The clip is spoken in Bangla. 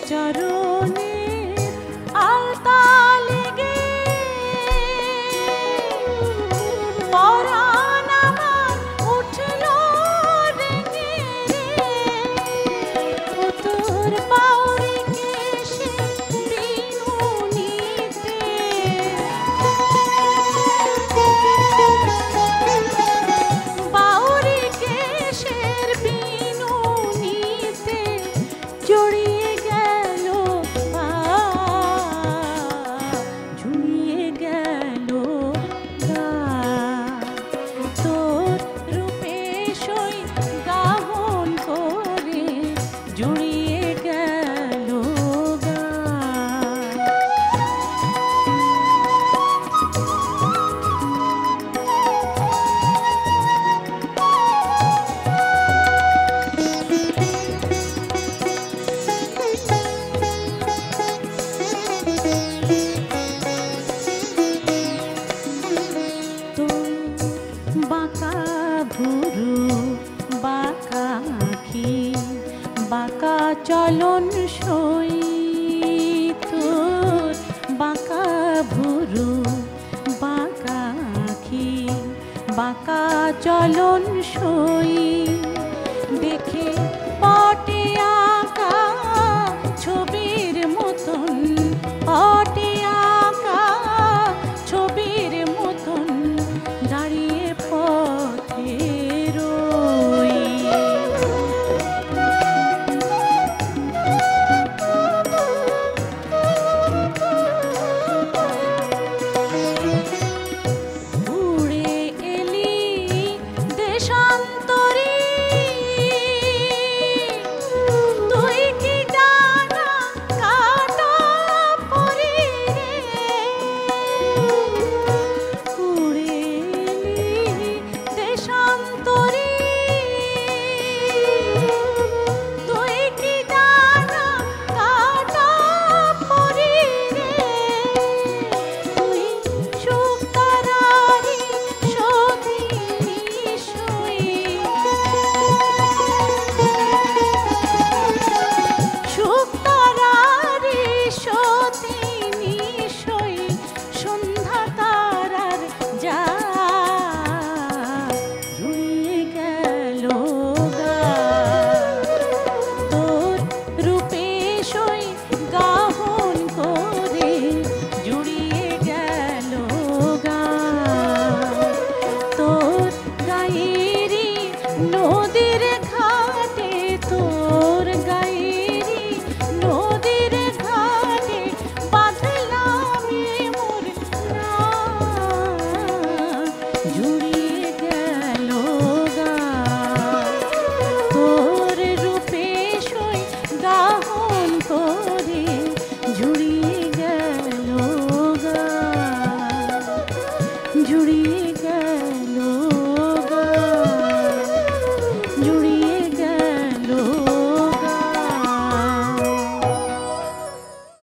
চরণে আলতা লেগে পরাণ আমার উঠল রেঙে রে। ও তোর বাউরি কেশে বিনুনিতে বাউরি কেশের বিনুনিতে জড়িয়ে গেল পা, ঝুলিয়ে গেল গা। তোর রূপে সই গাহন করে জুড়িয়ে গেল গা। বাঁকা ভুরু বাঁকা আঁখি বাঁকা চলন সই তোর বাঁকা ভুরু বাঁকা আঁখি বাঁকা চলন সই দেখে পটে আঁকা ছবির মতন পটে আঁকা ছবির মতন দাঁড়িয়ে পথে রই। উড়ে এলি দেশান্তরী তুই কি ডানা কাটা পরি রে। উড়ে এলি দেশান্তরী তুই কি ডানা কাটা পরি রে। তুই শুকতারারি সতিনী সই শুকতারারি সতিনী সই সন্ধ্যা তারার যা জুড়িয়ে গেল গা। তোর রূপে সই গাহন করে জুড়িয়ে গেল গা। তোর গায়েরি নদীর ঘাটে তোর গায়েরি নদীর ঘাটে বাঁধলাম মোর না জুড়িয়ে গেল গা। তোর রূপে সই গাহন করে জুড়িয়ে গেল গা, জুড়িয়ে গেল